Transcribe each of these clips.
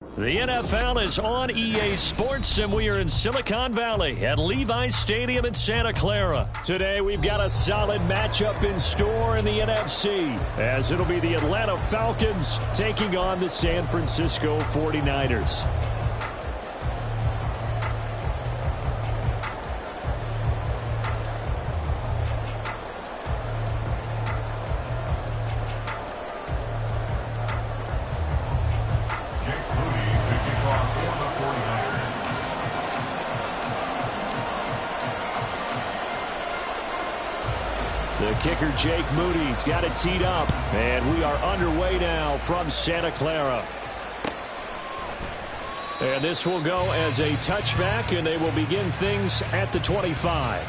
The NFL is on EA Sports, and we are in Silicon Valley at Levi's Stadium in Santa Clara. Today, we've got a solid matchup in store in the NFC, as it'll be the Atlanta Falcons taking on the San Francisco 49ers. The kicker, Jake Moody's got it teed up, and we are underway now from Santa Clara. And this will go as a touchback, and they will begin things at the 25.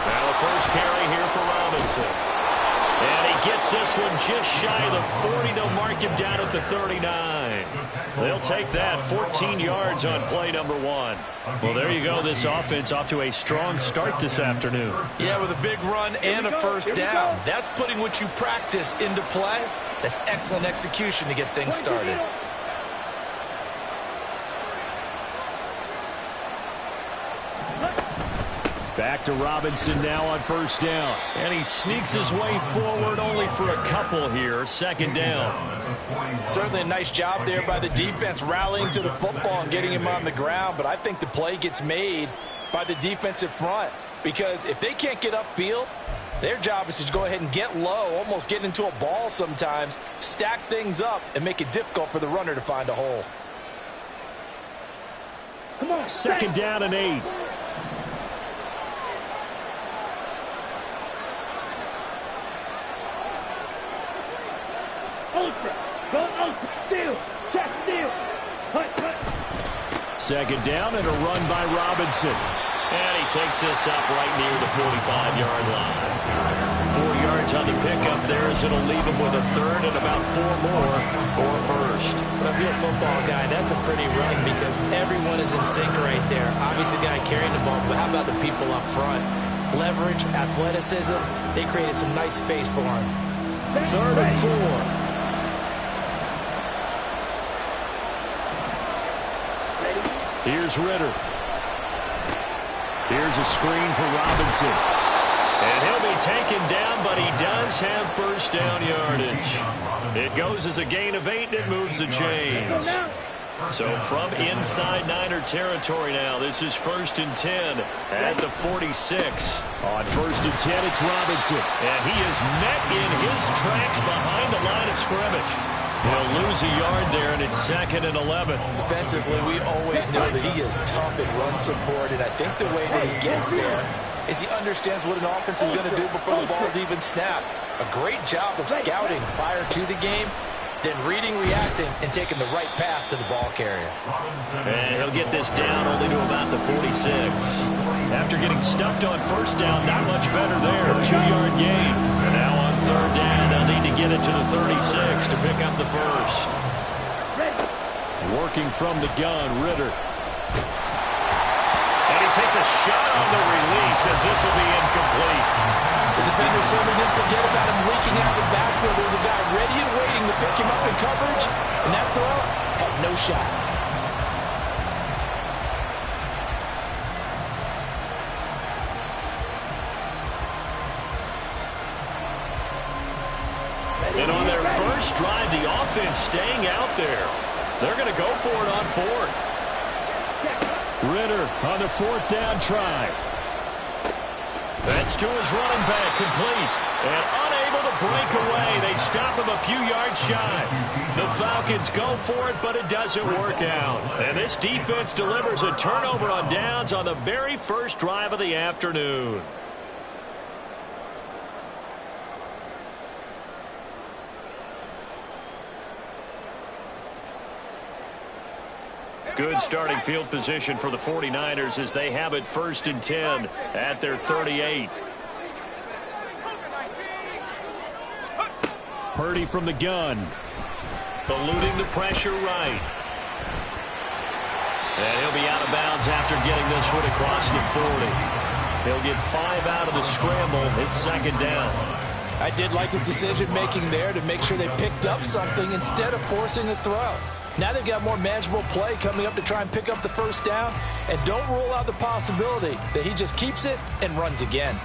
Now the first carry here for Robinson. And he gets this one just shy of the 40. They'll mark him down at the 39. They'll take that 14 yards on play number 1. Well, there you go. This offense off to a strong start this afternoon. Yeah, with a big run and a first down. That's putting what you practice into play. That's excellent execution to get things started. Back to Robinson now on first down. And he sneaks his way forward only for a couple here. Second down. Certainly a nice job there by the defense rallying to the football and getting him on the ground. But I think the play gets made by the defensive front. Because if they can't get upfield, their job is to go ahead and get low, almost get into a ball sometimes, stack things up, and make it difficult for the runner to find a hole. Come on, second down and 8. Second down and a run by Robinson. And he takes this up right near the 45-yard line. 4 yards on the pickup there as it'll leave him with a third and about 4 more for first. Well, if you're a football guy, that's a pretty run because everyone is in sync right there. Obviously, the guy carrying the ball, but how about the people up front? Leverage, athleticism, they created some nice space for him. Third and 4. Here's Ritter. Here's a screen for Robinson. And he'll be taken down, but he does have first down yardage. It goes as a gain of 8, and it moves the chains. So from inside Niner territory now, this is 1st and 10 at the 46. On 1st and 10, it's Robinson. And he is met in his tracks behind the line of scrimmage. He'll lose a yard there, and it's 2nd and 11. Defensively, we always know that he is tough in run support, and I think the way that he gets there is he understands what an offense is going to do before the ball is even snapped. A great job of scouting prior to the game, then reading, reacting, and taking the right path to the ball carrier. And he'll get this down only to about the 46. After getting stuffed on first down, not much better there. 2-yard gain. And now on third down, they'll need to get it to the 36 to pick up the first. Working from the gun, Ritter. And he takes a shot on the release as this will be incomplete. The defender certainly didn't forget about him leaking out the backfield. There was a guy ready and waiting to pick him up in coverage, and that throw had no shot. And on their first drive, the offense staying out there. They're going to go for it on 4th. Ritter on the 4th down try. That's to his running back, complete. And unable to break away. They stop him a few yards shy. The Falcons go for it, but it doesn't work out. And this defense delivers a turnover on downs on the very first drive of the afternoon. Good starting field position for the 49ers as they have it 1st and 10 at their 38. Purdy from the gun. Eluding the pressure right. And he'll be out of bounds after getting this one across the 40. He'll get 5 out of the scramble. It's second down. I did like his decision-making there to make sure they picked up something instead of forcing the throw. Now they've got more manageable play coming up to try and pick up the first down. And don't rule out the possibility that he just keeps it and runs again.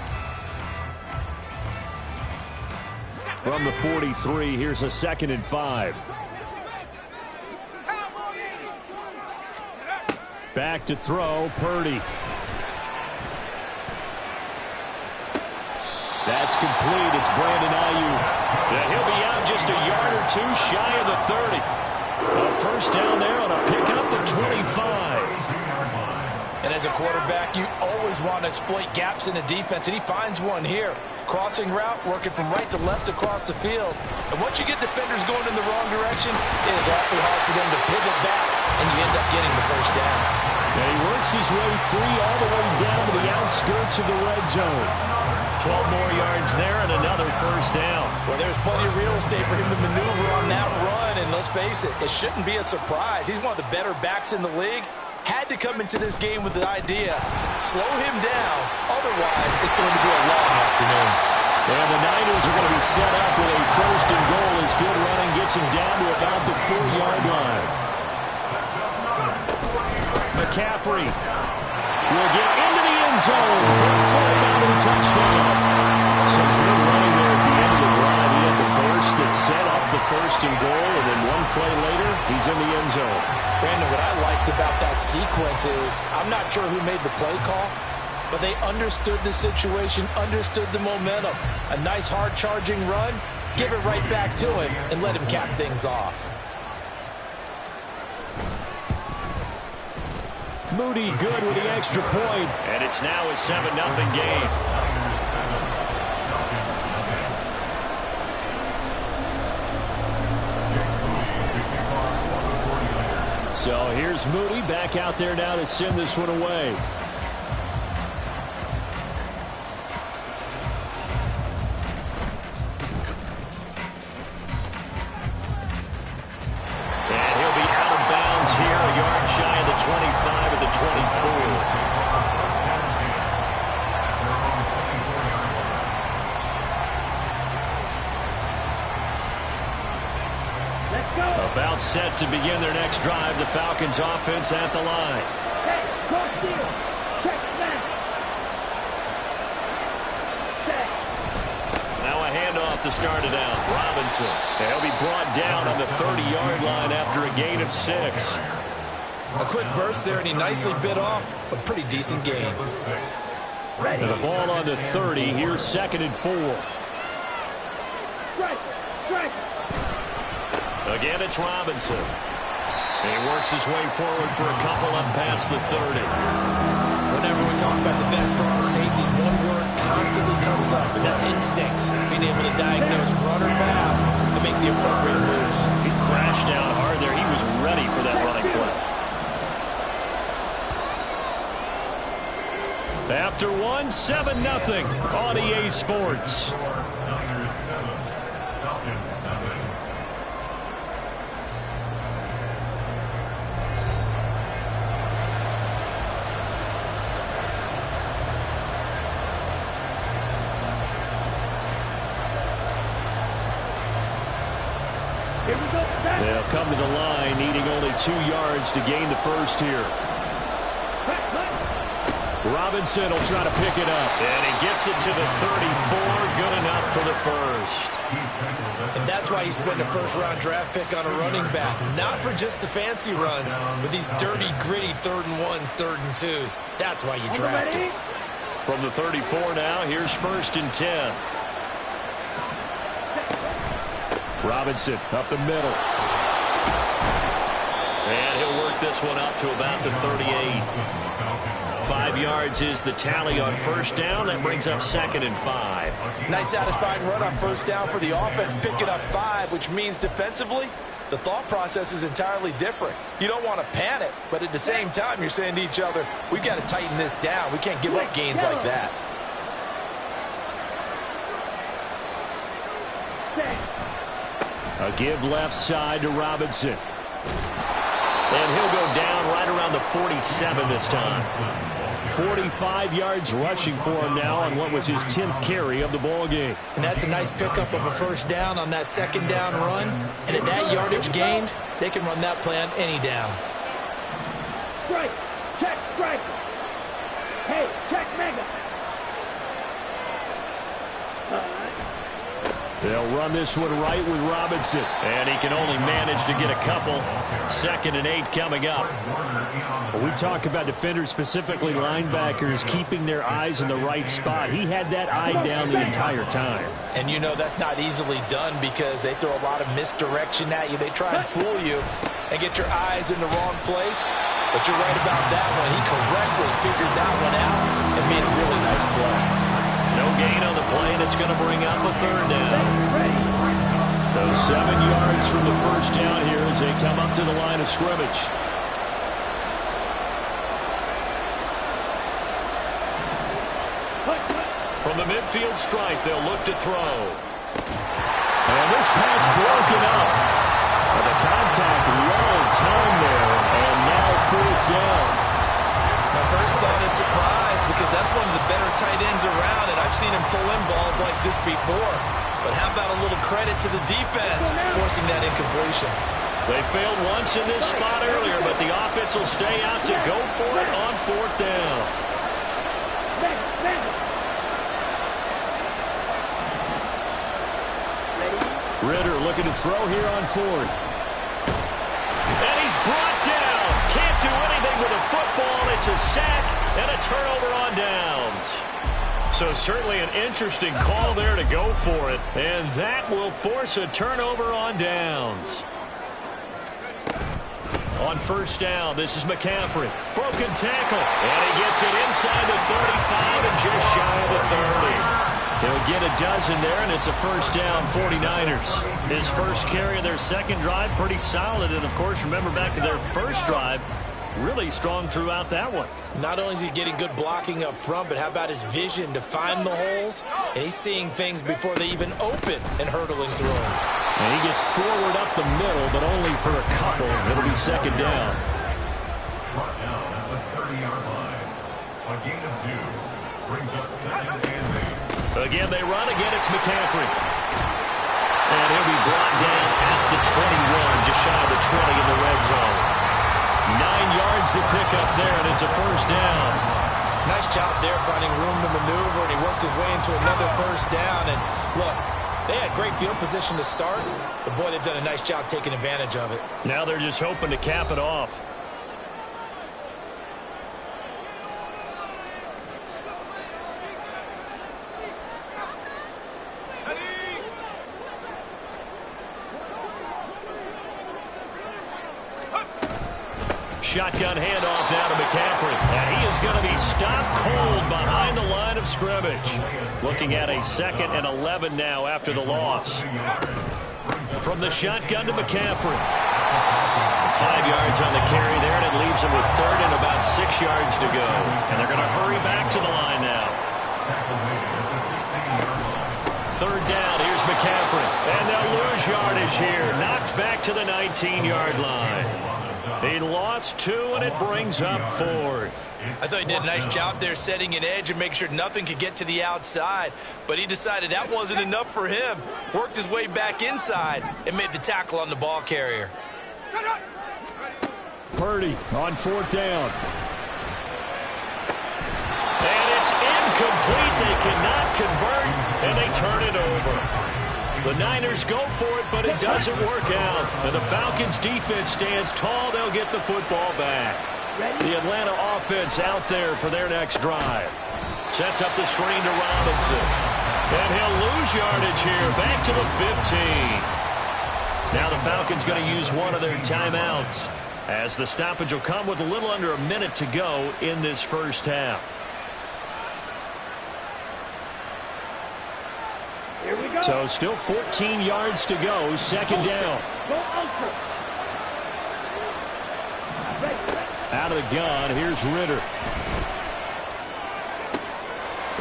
From the 43, here's a 2nd and 5. Back to throw, Purdy. That's complete. It's Brandon Ayuk. And he'll be out just a yard or two shy of the 30. A first down there on a pickup at 25. And as a quarterback, you always want to exploit gaps in the defense, and he finds one here. Crossing route, working from right to left across the field. And once you get defenders going in the wrong direction, it is awfully hard for them to pivot back, and you end up getting the first down. And he works his way free all the way down to the outskirts of the red zone. 12 more yards there and another first down. Well, there's plenty of real estate for him to maneuver on that run, and let's face it, it shouldn't be a surprise. He's one of the better backs in the league. Had to come into this game with the idea, slow him down, otherwise it's going to be a long afternoon. And the Niners are going to be set up with a first and goal as good running gets him down to about the 4-yard line. McCaffrey will get into the end zone for a 49-yard touchdown. Some good running there at the end of the drive. He had the burst that set up the first and goal, and then one play later, he's in the end zone. Brandon, what I liked about that sequence is I'm not sure who made the play call, but they understood the situation, understood the momentum. A nice hard-charging run, give it right back to him, and let him cap things off. Moody good with the extra point, and it's now a 7-0 game. So here's Moody back out there now to send this one away. And he'll be out of bounds here, a yard shy of the 25 at the 24. About set to begin their next drive. The Falcons offense at the line. Now a handoff to start it out. Robinson. And he'll be brought down on the 30-yard line after a gain of 6. A quick burst there, and he nicely bit off a pretty decent gain. And the ball on the 30. Here's 2nd and 4. Again, it's Robinson. And he works his way forward for a couple up past the 30. Whenever we talk about the best strong safeties, one word constantly comes up, and that's instincts. Being able to diagnose run or pass and make the appropriate moves. He crashed down hard there. He was ready for that running play. After one, 7-0 on EA Sports. They'll come to the line, needing only 2 yards to gain the first here. Robinson will try to pick it up. And he gets it to the 34. Good enough for the first. And that's why you spend a first-round draft pick on a running back. Not for just the fancy runs, but these dirty, gritty 3rd and 1s, 3rd and 2s. That's why you draft him. From the 34 now, here's 1st and 10. Robinson up the middle. And he'll work this one up to about the 38. 5 yards is the tally on first down. That brings up 2nd and 5. Nice satisfying run on first down for the offense, picking up 5, which means defensively, the thought process is entirely different. You don't want to panic, but at the same time, you're saying to each other, we've got to tighten this down. We can't give up gains like that. A give left side to Robinson. And he'll go down right around the 47 this time. 45 yards rushing for him now on what was his 10th carry of the ball game. And that's a nice pickup of a first down on that second down run. And at that yardage gained, they can run that play on any down. Strike. Check strike. Hey, check mega. They'll run this one right with Robinson. And he can only manage to get a couple. 2nd and 8 coming up. When we talk about defenders, specifically linebackers, keeping their eyes in the right spot. He had that eye down the entire time. And you know that's not easily done because they throw a lot of misdirection at you. They try and fool you and get your eyes in the wrong place. But you're right about that one. He correctly figured that one out and made a really nice play. No gain on the play, and it's going to bring up a 3rd down. So 7 yards from the first down here as they come up to the line of scrimmage. From the midfield stripe, they'll look to throw. And this pass broken up. And the contact well timed there, and now 4th down. My first thought is surprise because that's one of the better tight ends around, and I've seen him pull in balls like this before. But how about a little credit to the defense forcing that incompletion? They failed once in this spot earlier, but the offense will stay out to go for it on 4th down. Ridder looking to throw here on 4th. And he's brought down. Can't do anything with a football. It's a sack and a turnover on downs. So certainly an interesting call there to go for it. And that will force a turnover on downs. On 1st down, this is McCaffrey. Broken tackle. And he gets it inside the 35 and just shy of the 30. He'll get a dozen there, and it's a 1st down, 49ers. His first carry of their 2nd drive, pretty solid. And, of course, remember back to their 1st drive, really strong throughout that one. Not only is he getting good blocking up front, but how about his vision to find the holes? And he's seeing things before they even open and hurtling through them. And he gets forward up the middle, but only for a couple. It'll be 2nd down. Brought down at the 30-yard line. A gain of 2 brings up 2nd and 8. Again, they run. Again, it's McCaffrey. And he'll be brought down at the 21, just shy of the 20 in the red zone. 9 yards to pick up there, and it's a 1st down. Nice job there finding room to maneuver, and he worked his way into another 1st down. And look, they had great field position to start, but boy, they've done a nice job taking advantage of it. Now they're just hoping to cap it off. Shotgun handoff now to McCaffrey. And he is going to be stopped cold behind the line of scrimmage. Looking at a 2nd and 11 now after the loss. From the shotgun to McCaffrey. 5 yards on the carry there, and it leaves him with 3rd and about 6 yards to go. And they're going to hurry back to the line now. 3rd down, here's McCaffrey. And they'll lose yardage here. Knocked back to the 19-yard line. He lost 2, and it brings up 4th. I thought he did a nice job there setting an edge and making sure nothing could get to the outside. But he decided that wasn't enough for him. Worked his way back inside and made the tackle on the ball carrier. Purdy on 4th down. And it's incomplete. They cannot convert, and they turn it over. The Niners go for it, but it doesn't work out. And the Falcons' defense stands tall. They'll get the football back. The Atlanta offense out there for their next drive. Sets up the screen to Robinson. And he'll lose yardage here. Back to the 15. Now the Falcons going to use one of their timeouts, as the stoppage will come with a little under a minute to go in this 1st half. Here we go. So still 14 yards to go. 2nd down. Go ultra. Out of the gun, here's Ridder.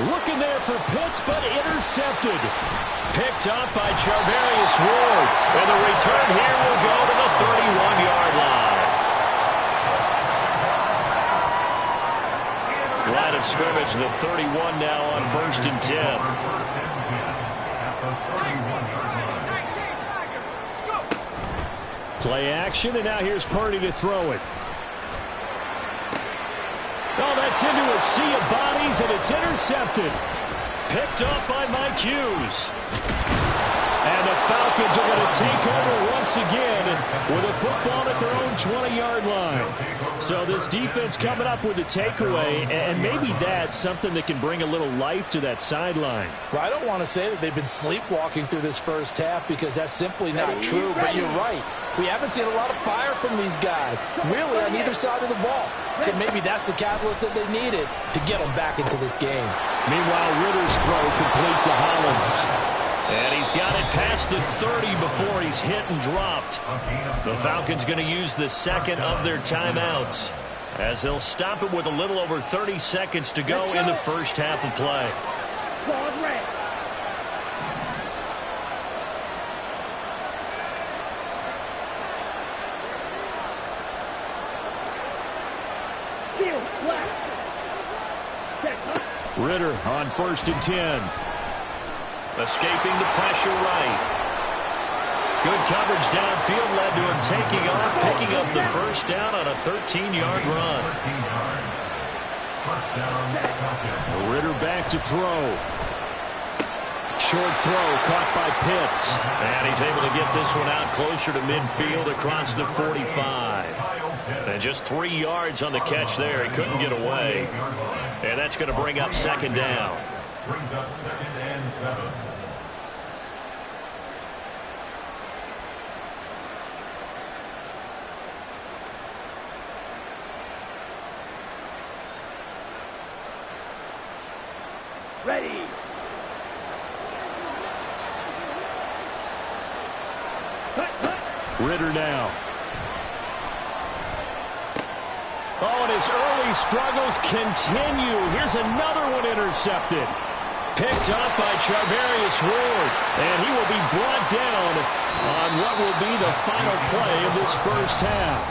Looking there for Pitts, but intercepted. Picked up by Charvarius Ward. And the return here will go to the 31-yard line. Line of scrimmage, the 31 now on 1st and 10. Play action, and now here's Purdy to throw it. Oh, that's into a sea of bodies, and it's intercepted. Picked up by Mike Hughes. And the Falcons are going to take over once again with a football at their own 20-yard line. So this defense coming up with a takeaway, and maybe that's something that can bring a little life to that sideline. Well, I don't want to say that they've been sleepwalking through this first half because that's simply not true, but you're right. We haven't seen a lot of fire from these guys, really, on either side of the ball. So maybe that's the catalyst that they needed to get them back into this game. Meanwhile, Ritter's throw complete to Hollins. And he's got it past the 30 before he's hit and dropped. The Falcons going to use the second of their timeouts as they'll stop it with a little over 30 seconds to go in the first half of play. Ritter on 1st and 10. Escaping the pressure right. Good coverage downfield led to him taking off, picking up the first down on a 13-yard run. Ritter back to throw. Short throw caught by Pitts. And he's able to get this one out closer to midfield across the 45. And just 3 yards on the catch there. He couldn't get away. And that's going to bring up second down. Brings up 2nd and 7. Ready. Ritter now. Oh, and his early struggles continue. Here's another one intercepted. Picked up by Charvarius Ward. And he will be brought down on what will be the final play of this first half.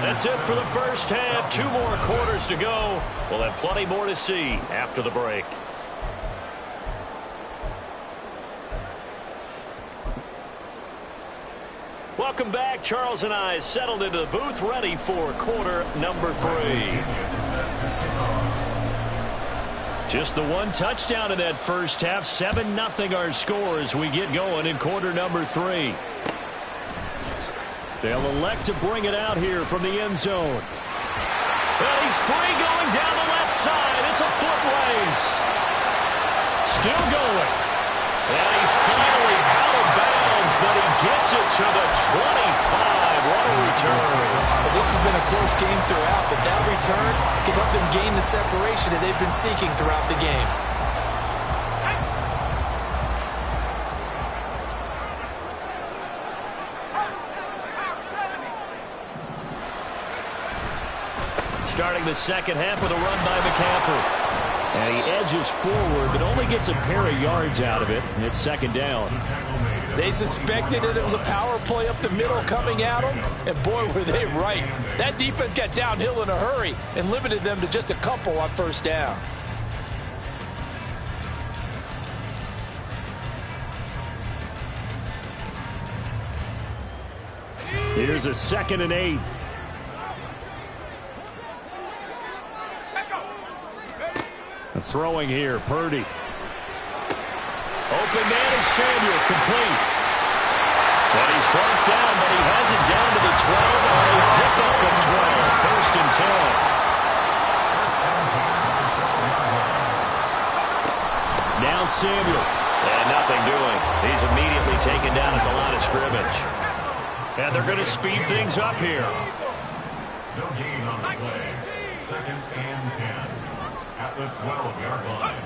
That's it for the first half. 2 more quarters to go. We'll have plenty more to see after the break. Welcome back. Charles and I settled into the booth, ready for quarter number 3. Just the one touchdown in that first half. 7-0 our score as we get going in quarter number 3. They'll elect to bring it out here from the end zone. And he's free going down the left side. It's a foot race. Still going. And he's finally out of bounds, but he gets it to the 25. What a return. This has been a close game throughout, but that return can help them gain the separation that they've been seeking throughout the game. Starting the second half with a run by McCaffrey. And he edges forward, but only gets a pair of yards out of it. And it's second down. They suspected that it was a power play up the middle coming at them, and boy, were they right. That defense got downhill in a hurry and limited them to just a couple on first down. Here's a 2nd and 8. And throwing here, Purdy. Open man is Samuel, complete. And he's brought down, but he has it down to the 12 on a pickup of 12. 1st and 10. Now Samuel. And nothing doing. He's immediately taken down at the line of scrimmage. And they're going to speed things up here. No gain on the play. 2nd and 10. At the 12-yard line.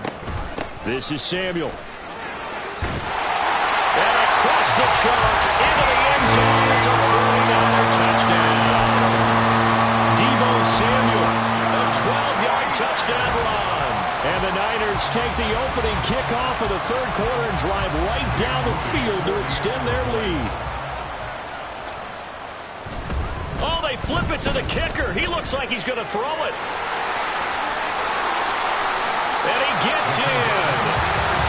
This is Samuel. And across the chalk into the end zone. It's a 49-yard touchdown. Deebo Samuel, a 12-yard touchdown run. And the Niners take the opening kickoff of the third quarter and drive right down the field to extend their lead. they flip it to the kicker. He looks like he's going to throw it. And he gets in.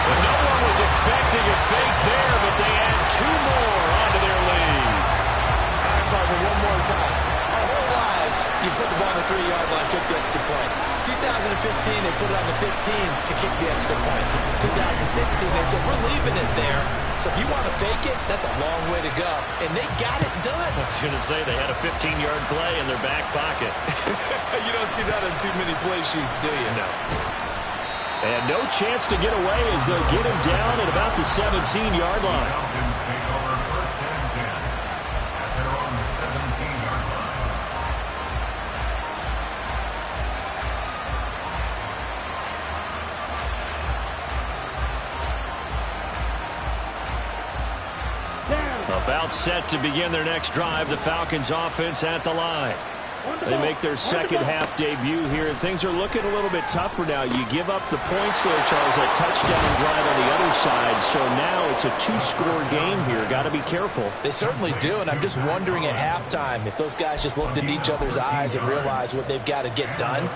And no one was expecting a fake there, but they add 2 more onto their lead. All right, partner, one more time. Our whole lives, you put the ball on the 3-yard line, kick the extra point. 2015, they put it on the 15 to kick the extra point. 2016, they said, we're leaving it there. So if you want to fake it, that's a long way to go. And they got it done. I was going to say they had a 15-yard play in their back pocket. You don't see that on too many play sheets, do you? No. And no chance to get away as they'll get him down at about the 17-yard line. Falcons take over first and 10 at their own 17-yard line. About set to begin their next drive, the Falcons offense at the line. They make their second half debut here, and things are looking a little bit tougher now. You give up the points there, Charles, that touchdown drive on the other side, so now it's a 2-score game here. Got to be careful. They certainly do, and I'm just wondering at halftime if those guys just looked into each other's eyes and realized what they've got to get done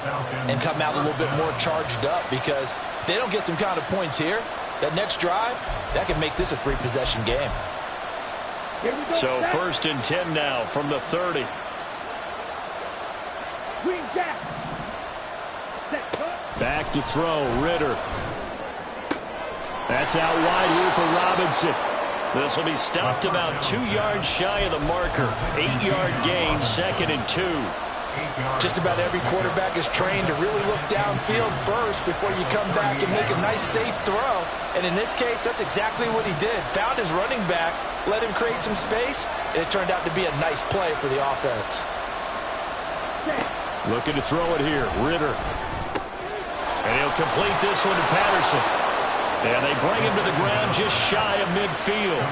and come out a little bit more charged up, because if they don't get some kind of points here, that next drive, that can make this a 3-possession game. So 1st and 10 now from the 30. Back to throw, Ritter. That's out wide here for Robinson. This will be stopped about 2 yards shy of the marker. 8-yard gain, 2nd and 2. Just about every quarterback is trained to really look downfield first before you come back and make a nice, safe throw. And in this case, that's exactly what he did. Found his running back, let him create some space, and it turned out to be a nice play for the offense. Looking to throw it here, Ritter. And he'll complete this one to Patterson. And they bring him to the ground just shy of midfield.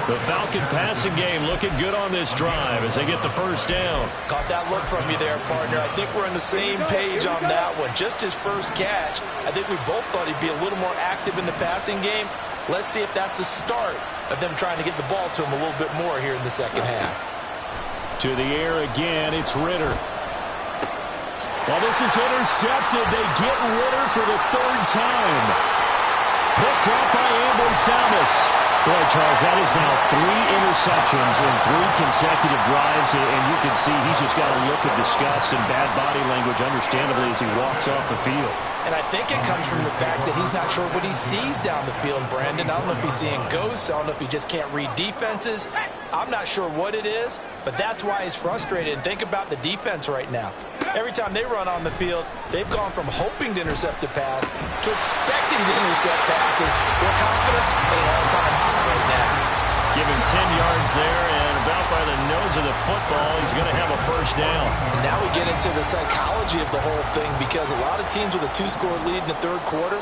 The Falcon passing game looking good on this drive as they get the first down. Caught that look from you there, partner. I think we're on the same page on that one. Just his first catch. I think we both thought he'd be a little more active in the passing game. Let's see if that's the start of them trying to get the ball to him a little bit more here in the second half. To the air again, it's Ritter. Well, this is intercepted. They get Ritter for the 3rd time. Picked up by Ambry Thomas. Boy, Charles, that is now 3 interceptions in 3 consecutive drives, and you can see he's just got a look of disgust and bad body language, understandably, as he walks off the field. And I think it comes from the fact that he's not sure what he sees down the field, Brandon. I don't know if he's seeing ghosts. I don't know if he just can't read defenses. I'm not sure what it is, but that's why he's frustrated. And think about the defense right now. Every time they run on the field, they've gone from hoping to intercept a pass to expecting to intercept passes. Their confidence at an all-time high right now. Give him 10 yards there, and about by the nose of the football, he's going to have a first down. And now we get into the psychology of the whole thing, because a lot of teams with a 2-score lead in the 3rd quarter,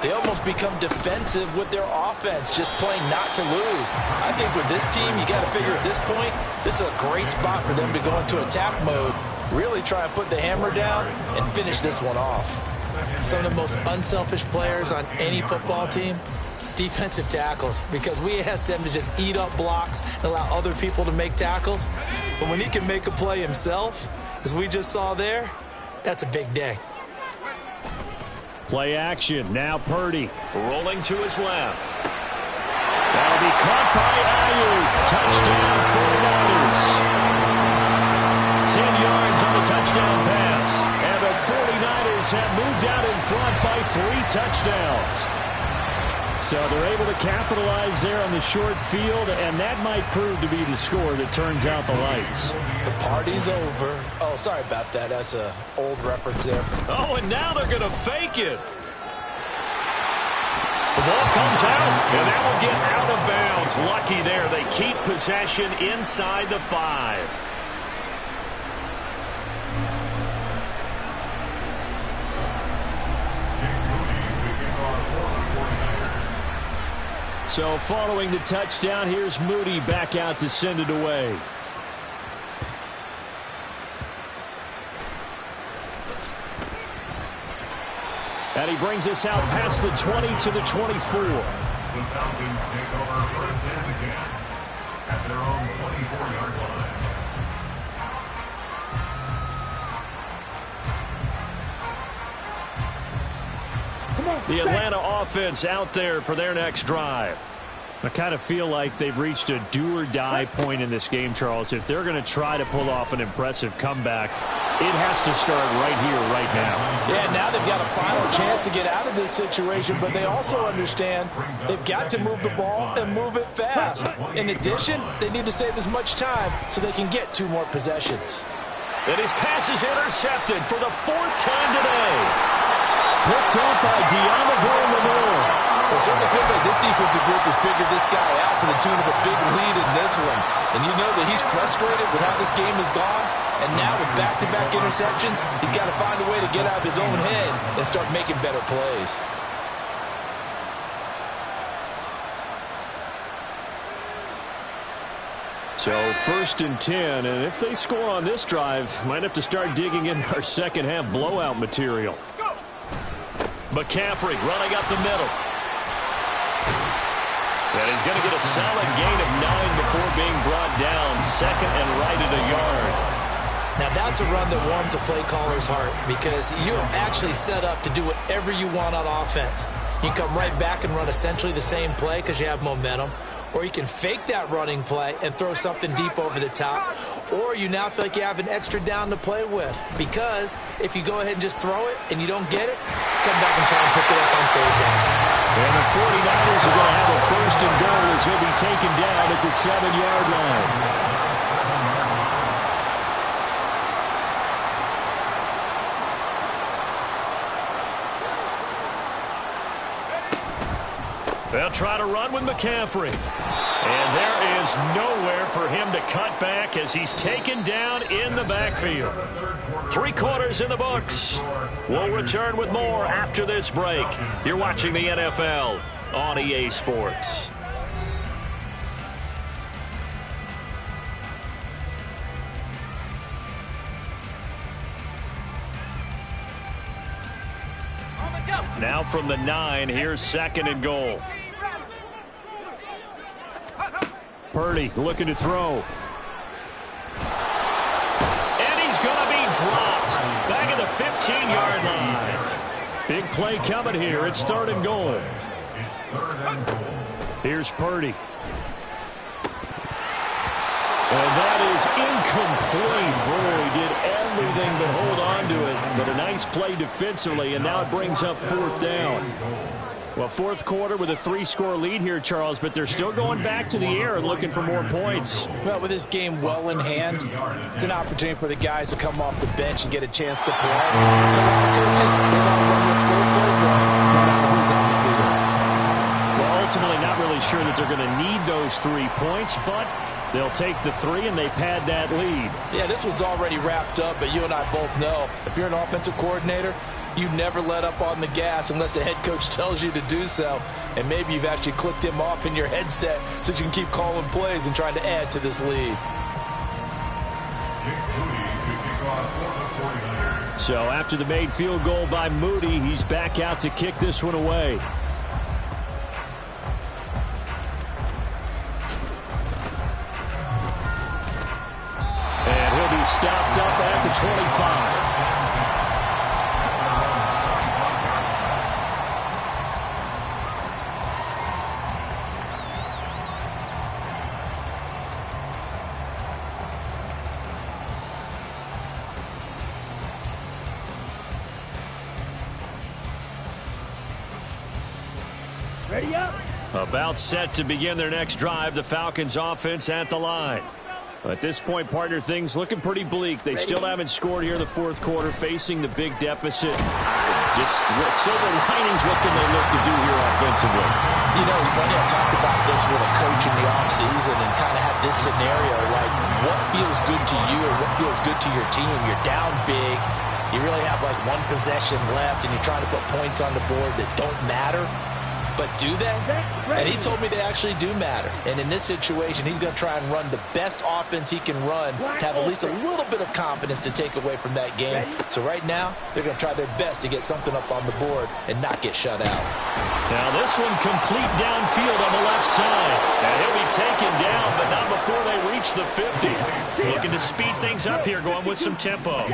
they almost become defensive with their offense, just playing not to lose. I think with this team, you got to figure at this point, this is a great spot for them to go into attack mode, really try and put the hammer down and finish this one off. Some of the most unselfish players on any football team, defensive tackles, because we ask them to just eat up blocks and allow other people to make tackles. But when he can make a play himself, as we just saw there, that's a big day. Play action. Now Purdy. Rolling to his left. That'll be caught by Ayuk. Touchdown 49ers. 10 yards on the touchdown pass. And the 49ers have moved out in front by 3 touchdowns. So they're able to capitalize there on the short field, and that might prove to be the score that turns out the lights. The party's over. Oh, sorry about that. That's an old reference there. Oh, and now they're going to fake it. The ball comes out, and that will get out of bounds. Lucky there. They keep possession inside the 5. So following the touchdown, here's Moody back out to send it away. And he brings us out past the 20 to the 24. The Falcons take over first and 10 at their own 24-yard line. The Atlanta offense out there for their next drive. I kind of feel like they've reached a do-or-die point in this game, Charles. If they're going to try to pull off an impressive comeback, it has to start right here, right now. Yeah, now they've got a final chance to get out of this situation, but they also understand they've got to move the ball and move it fast. In addition, they need to save as much time so they can get 2 more possessions. And his pass is intercepted for the 4th time today. Picked up by Deommodore Lenoir. Well, it certainly feels like this defensive group has figured this guy out to the tune of a big lead in this one. And you know that he's frustrated with how this game has gone. And now with back-to-back interceptions, he's got to find a way to get out of his own head and start making better plays. So 1st and 10, and if they score on this drive, might have to start digging in our second half blowout material. McCaffrey running up the middle. And he's going to get a solid gain of 9 before being brought down. 2nd and right at a yard. Now that's a run that warms a play caller's heart because you're actually set up to do whatever you want on offense. You can come right back and run essentially the same play because you have momentum. Or you can fake that running play and throw something deep over the top. Or you now feel like you have an extra down to play with. Because if you go ahead and just throw it and you don't get it, come back and try and pick it up on 3rd down. And the 49ers are going to have a 1st and goal as he'll be taken down at the 7-yard line. They'll try to run with McCaffrey. And there is nowhere for him to cut back as he's taken down in the backfield. 3 quarters in the books. We'll return with more after this break. You're watching the NFL on EA Sports. Now from the 9, here's 2nd and goal. Purdy looking to throw. And he's going to be dropped back at the 15-yard line. Big play coming here. It's 3rd and goal. Here's Purdy. And that is incomplete. Boy, did everything but hold on to it. But a nice play defensively, and now it brings up 4th down. Well, 4th quarter with a 3-score lead here, Charles, but they're still going back to the air and looking for more points. Well, with this game well in hand, it's an opportunity for the guys to come off the bench and get a chance to play. And a lot of coaches, they want to run their full playbook, no matter who's on the field. Well, ultimately not really sure that they're going to need those 3 points, but they'll take the 3 and they pad that lead. Yeah, this one's already wrapped up, but you and I both know if you're an offensive coordinator, you never let up on the gas unless the head coach tells you to do so. And maybe you've actually clicked him off in your headset so you can keep calling plays and trying to add to this lead. So after the made field goal by Moody, he's back out to kick this one away. And he'll be stopped up at the 25. Ready up. About set to begin their next drive, the Falcons offense at the line. At this point, partner, things looking pretty bleak. They still haven't scored here in the 4th quarter, facing the big deficit. Just silver linings, what can they look to do here offensively? You know, it's funny, I talked about this with a coach in the offseason and kind of had this scenario, like what feels good to you or what feels good to your team. You're down big. You really have like 1 possession left, and you're trying to put points on the board that don't matter. But do they? And he told me they actually do matter. And in this situation, he's going to try and run the best offense he can run to have at least a little bit of confidence to take away from that game. So right now, they're going to try their best to get something up on the board and not get shut out. Now this one complete downfield on the left side. And he'll be taken down, but not before they reach the 50. Looking to speed things up here, going with some tempo.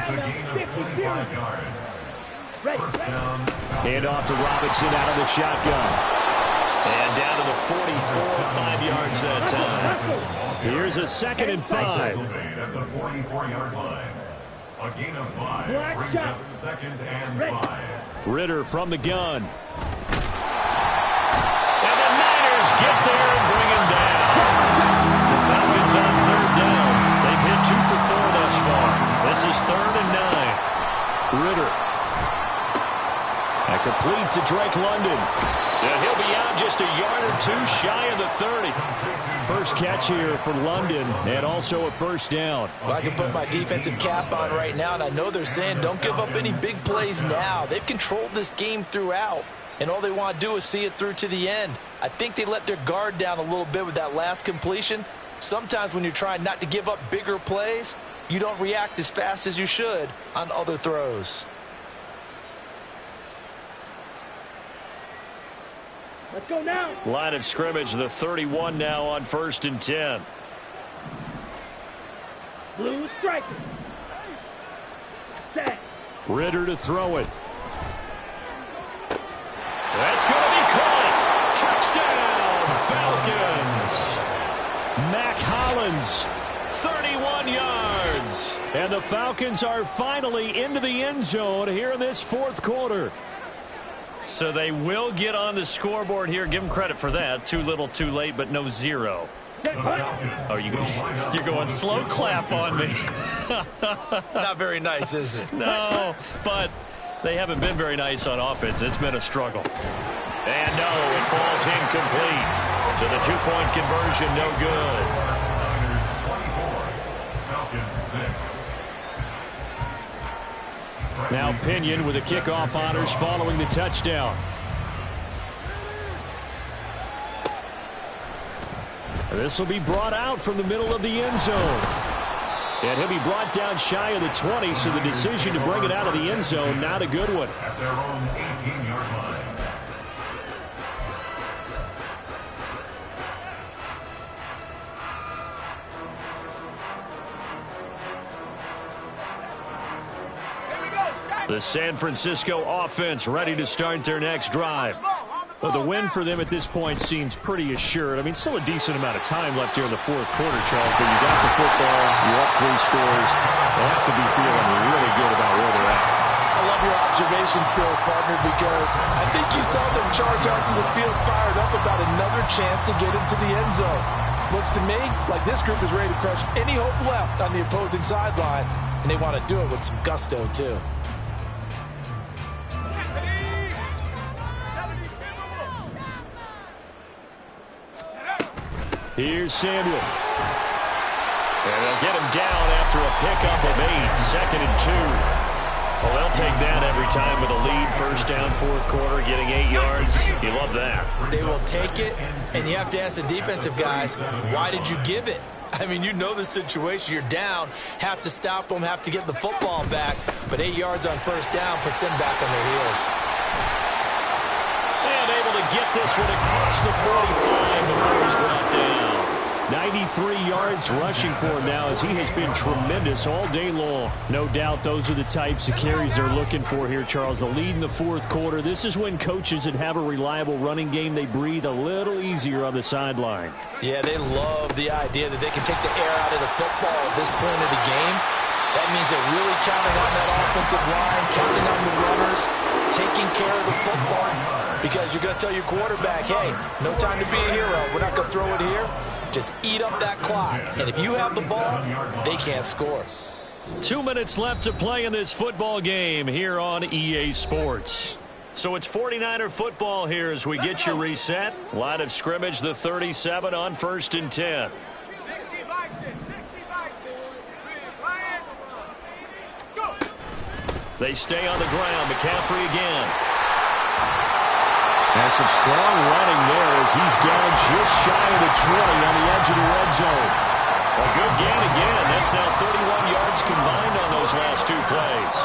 Hand off to Robinson out of the shotgun. And down to the 44, 5 yards that time. Here's a 2nd and 5. At the 44-yard line. A gain of 5 brings up 2nd and 5. Ritter from the gun. And the Niners get there and bring him down. The Falcons on 3rd down. They've hit 2 for 4 thus far. This is 3rd and 9. Ritter. And complete to Drake London. And he'll be out just a yard or 2 shy of the 30. First catch here for London, and also a 1st down. Well, I can put my defensive cap on right now, and I know they're saying don't give up any big plays now. They've controlled this game throughout, and all they want to do is see it through to the end. I think they let their guard down a little bit with that last completion. Sometimes when you're trying not to give up bigger plays, you don't react as fast as you should on other throws. Let's go now. Line of scrimmage, the 31 now on 1st and 10. Blue striker. Set. Ritter to throw it. That's going to be caught. Touchdown, Falcons. Mac Hollins, 31 yards. And the Falcons are finally into the end zone here in this 4th quarter. So they will get on the scoreboard here. Give them credit for that. Too little, too late, but no 0. Oh, you're going slow clap on me. Not very nice, is it? No, but they haven't been very nice on offense. It's been a struggle. And no, it falls incomplete. So the 2-point conversion, no good. 24, Falcons 6. Now Pinion with the kickoff honors following the touchdown. This will be brought out from the middle of the end zone. And he'll be brought down shy of the 20, so the decision to bring it out of the end zone, not a good one. At their own 18-yard line. The San Francisco offense ready to start their next drive. Well, the win for them at this point seems pretty assured. I mean, still a decent amount of time left here in the 4th quarter, Charles, but you got the football, you're up 3 scores. They have to be feeling really good about where they're at. I love your observation skills, partner, because I think you saw them charge onto the field fired up about another chance to get into the end zone. Looks to me like this group is ready to crush any hope left on the opposing sideline, and they want to do it with some gusto, too. Here's Samuel. And they'll get him down after a pickup of 8, 2nd and 2. Well, they'll take that every time with a lead. 1st down, 4th quarter, getting 8 yards. You love that. They will take it, and you have to ask the defensive guys, why did you give it? I mean, you know the situation. You're down, have to stop them, have to get the football back, but 8 yards on 1st down puts them back on their heels. And able to get this one across the 45 before he's brought down. 93 yards rushing for him now as he has been tremendous all day long. No doubt those are the types of carries they're looking for here, Charles. The lead in the 4th quarter. This is when coaches that have a reliable running game, they breathe a little easier on the sideline. Yeah, they love the idea that they can take the air out of the football at this point of the game. That means they're really counting on that offensive line, counting on the runners, taking care of the football. Because you're going to tell your quarterback, hey, no time to be a hero. We're not going to throw it here. Just eat up that clock. And if you have the ball, they can't score. 2 minutes left to play in this football game here on EA Sports. So it's 49er football here as we get you reset. Line of scrimmage, the 37 on 1st and 10. They stay on the ground. McCaffrey again. And some strong running there as he's down just shy of the 20 on the edge of the red zone. A good gain again. That's now 31 yards combined on those last 2 plays.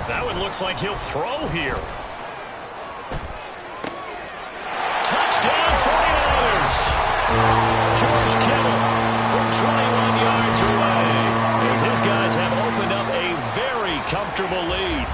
That one looks like he'll throw here. Touchdown 49ers. George Kittle from 21 yards away. As his guys have opened comfortable lead.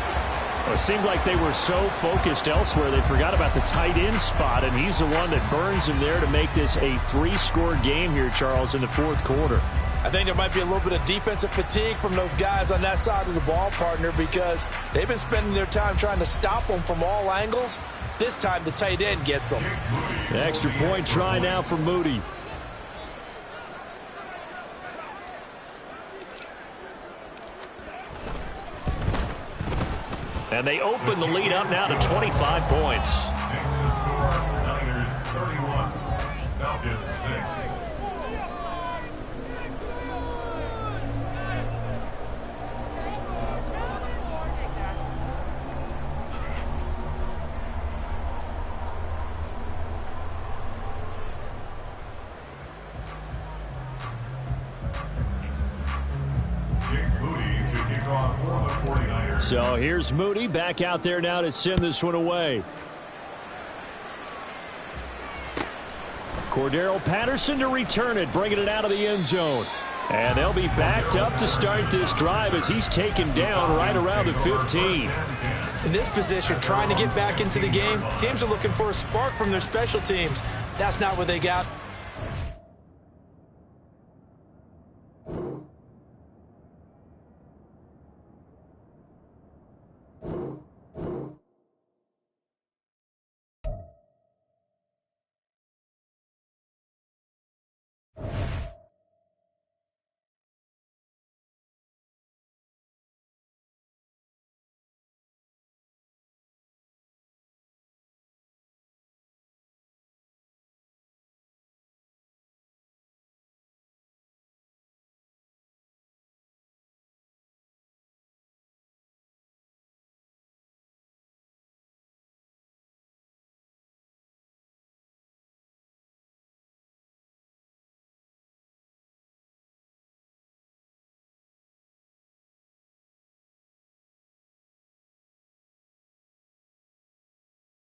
Well, it seemed like they were so focused elsewhere, they forgot about the tight end spot, and he's the one that burns him there to make this a 3-score game here, Charles, in the fourth quarter. I think there might be a little bit of defensive fatigue from those guys on that side of the ball, partner, because they've been spending their time trying to stop them from all angles. This time the tight end gets them. The extra point try now for Moody. And they open the lead up now to 25 points. Next to the score, Niners 31, Falcons 6. So here's Moody back out there now to send this one away. Cordero Patterson to return it, bringing it out of the end zone. And they'll be backed up to start this drive as he's taken down right around the 15. In this position, trying to get back into the game, teams are looking for a spark from their special teams. That's not what they got.